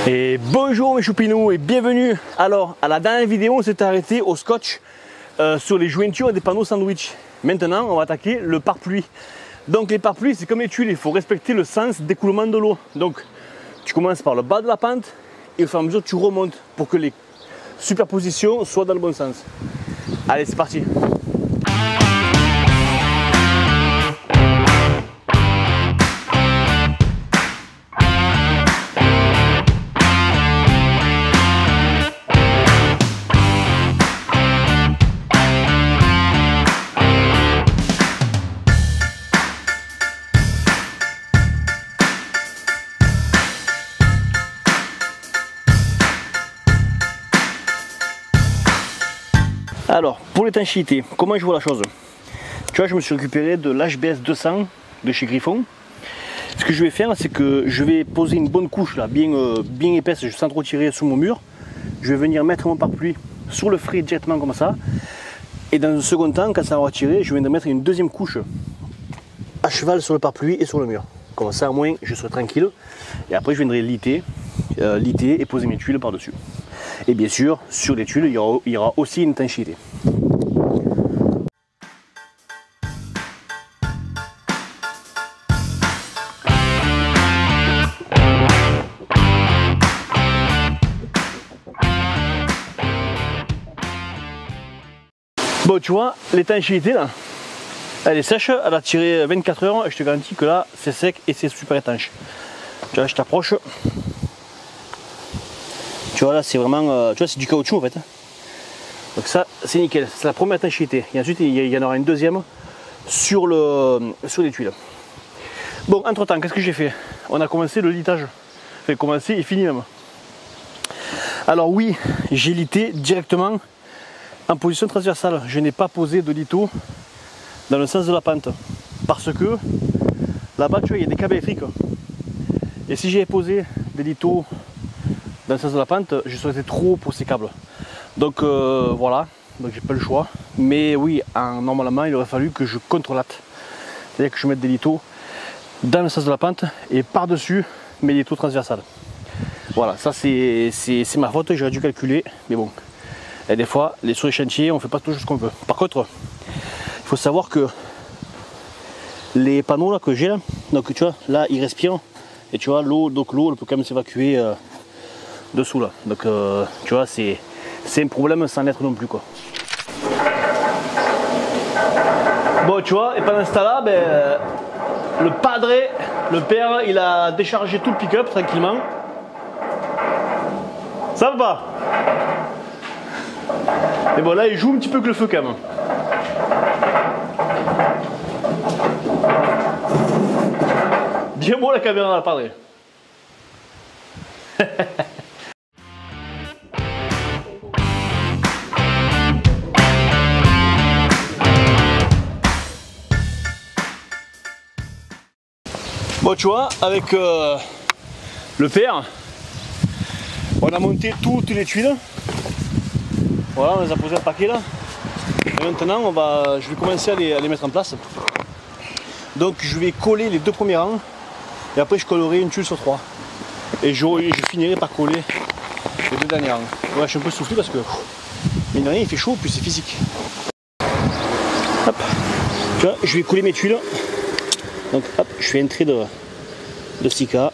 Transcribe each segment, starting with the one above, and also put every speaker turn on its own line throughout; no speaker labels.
Et bonjour mes choupinous et bienvenue. Alors à la dernière vidéo on s'est arrêté au scotch sur les jointures des panneaux sandwich. Maintenant on va attaquer le pare-pluie. Donc les pare-pluis c'est comme les tuiles, il faut respecter le sens d'écoulement de l'eau. Donc tu commences par le bas de la pente et au fur et à mesure tu remontes pour que les superpositions soient dans le bon sens. Allez c'est parti. Alors, pour l'étanchéité, comment je vois la chose? Tu vois, je me suis récupéré de l'HBS 200 de chez Griffon. Ce que je vais faire, c'est que je vais poser une bonne couche là, bien épaisse, sans trop tirer sur mon mur. Je vais venir mettre mon pare-pluie sur le frais directement comme ça. Et dans un second temps, quand ça va tirer, je viendrai mettre une deuxième couche à cheval sur le pare-pluie et sur le mur. Comme ça, au moins, je serai tranquille. Et après, je viendrai liter et poser mes tuiles par-dessus. Et bien sûr, sur les tuiles, il y aura aussi une étanchéité. Bon, tu vois, l'étanchéité là, elle est sèche, elle a tiré 24 heures et je te garantis que là, c'est sec et c'est super étanche. Tu vois, je t'approche. Tu vois là c'est vraiment, tu vois c'est du caoutchouc en fait. Donc ça c'est nickel, c'est la première étanchéité. Et ensuite il y en aura une deuxième sur les tuiles. Bon entre temps qu'est-ce que j'ai fait? On a commencé le litage. Enfin commencé et fini même. Alors oui, j'ai lité directement en position transversale. Je n'ai pas posé de lito dans le sens de la pente. Parce que là-bas tu vois il y a des câbles électriques. Et si j'avais posé des litos dans le sens de la pente, je serais trop pour ces câbles. Donc voilà, donc j'ai pas le choix. Mais oui, normalement il aurait fallu que je contrelate. C'est-à-dire que je mette des litos dans le sens de la pente et par-dessus mes litos transversales. Voilà, ça c'est ma faute, j'aurais dû calculer. Mais bon, et des fois, sur les chantiers, on fait pas toujours ce qu'on veut. Par contre, il faut savoir que les panneaux là que j'ai là, donc tu vois, là ils respirent. Et tu vois, l'eau elle peut quand même s'évacuer dessous là. Donc tu vois, c'est un problème sans l'être non plus quoi. Bon tu vois, et pendant ce temps-là, le padre, le père, il a déchargé tout le pick-up tranquillement. Ça va pas? Et bon là il joue un petit peu que le feu quand même. Bien beau la caméra là, padre. Bon tu vois, avec le père, on a monté toutes les tuiles. Voilà, on les a posées à paquet là. Et maintenant je vais commencer à les mettre en place. Donc je vais coller les deux premiers rangs. Et après je collerai une tuile sur 3. Et je finirai par coller les deux derniers rangs. Ouais, je suis un peu soufflé parce que mine de rien il fait chaud, puis c'est physique. Hop. Tu vois, je vais coller mes tuiles. Donc hop, je fais un trait de sika.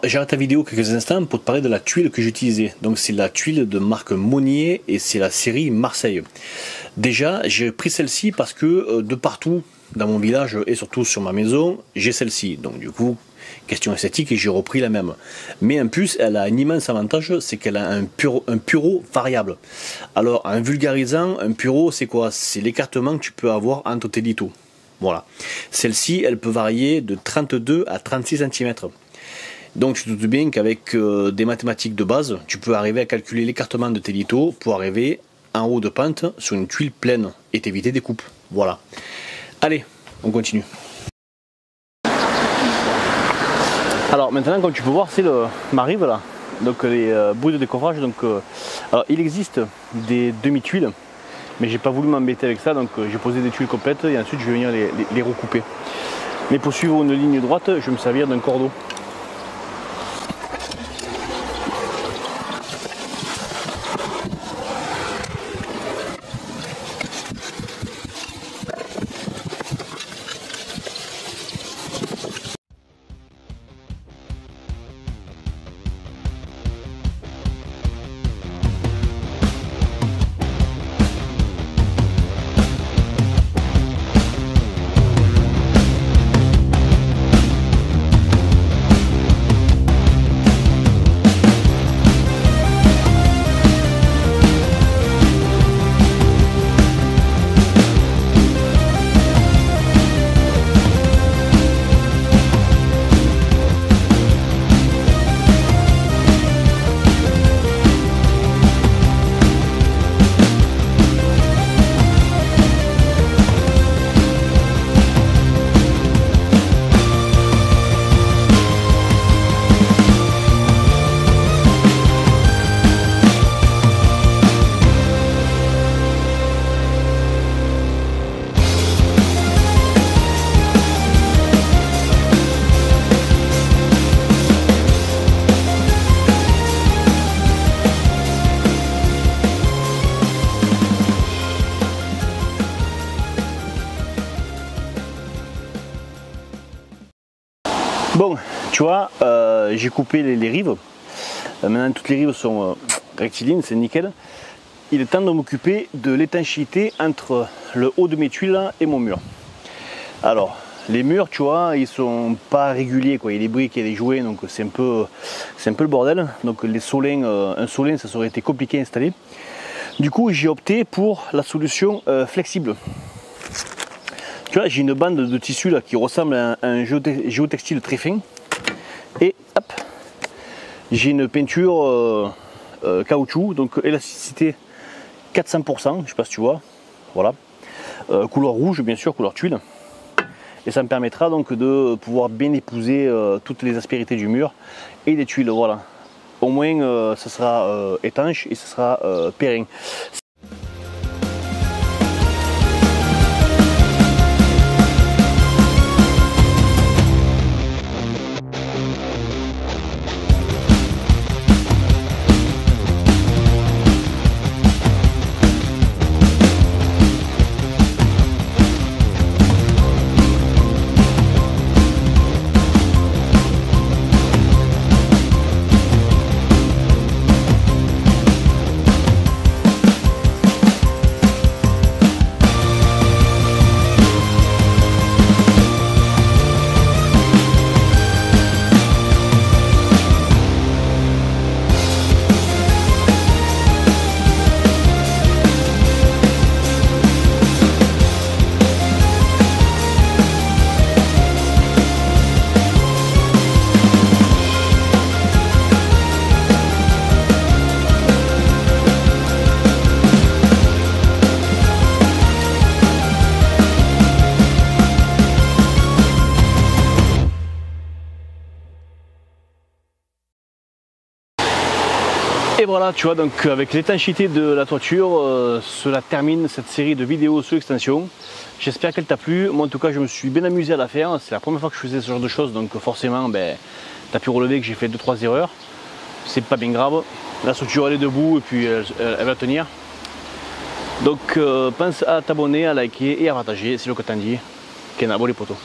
j'arrête la vidéo quelques instants pour te parler de la tuile que j'utilisais. Donc c'est la tuile de marque Monnier et c'est la série Marseille. Déjà, j'ai pris celle-ci parce que de partout dans mon village et surtout sur ma maison, j'ai celle-ci. Donc du coup, question esthétique, et j'ai repris la même. Mais en plus, elle a un immense avantage, c'est qu'elle a un pureau variable. Alors, en vulgarisant, un pureau, c'est quoi? C'est l'écartement que tu peux avoir entre tes lithots. Voilà. Celle-ci, elle peut varier de 32 à 36 cm. Donc, tu te doutes bien qu'avec des mathématiques de base, tu peux arriver à calculer l'écartement de tes lithots pour arriver en haut de pente sur une tuile pleine et t'éviter des coupes. Voilà. Allez, on continue. Alors maintenant, comme tu peux voir, c'est ma rive là, donc les bouts de décoffrage. Donc, alors, il existe des demi-tuiles, mais j'ai pas voulu m'embêter avec ça, donc j'ai posé des tuiles complètes et ensuite je vais venir les recouper. Mais pour suivre une ligne droite, je vais me servir d'un cordeau. Bon, tu vois, j'ai coupé les rives. Maintenant, toutes les rives sont rectilignes, c'est nickel. Il est temps de m'occuper de l'étanchéité entre le haut de mes tuiles là, et mon mur. Alors, les murs, tu vois, ils sont pas réguliers, quoi. Il y a des briques, il y a des jouets, donc c'est un peu le bordel. Donc les solins, un solin, ça aurait été compliqué à installer. Du coup, j'ai opté pour la solution flexible. Tu vois, j'ai une bande de tissu là qui ressemble à un géotextile très fin. Et hop, j'ai une peinture caoutchouc, donc élasticité 400%, je sais pas si tu vois. Voilà. Couleur rouge, bien sûr, couleur tuile. Et ça me permettra donc de pouvoir bien épouser toutes les aspérités du mur et des tuiles. Voilà. Au moins, ça sera étanche et ça sera périn. Et voilà, tu vois, donc avec l'étanchéité de la toiture, cela termine cette série de vidéos sur l'extension. J'espère qu'elle t'a plu. Moi en tout cas, je me suis bien amusé à la faire. C'est la première fois que je faisais ce genre de choses, donc forcément, t'as pu relever que j'ai fait 2-3 erreurs. C'est pas bien grave. La structure elle est debout et puis elle va tenir. Donc pense à t'abonner, à liker et à partager, c'est le que t'en dis. Kena, bon les potos.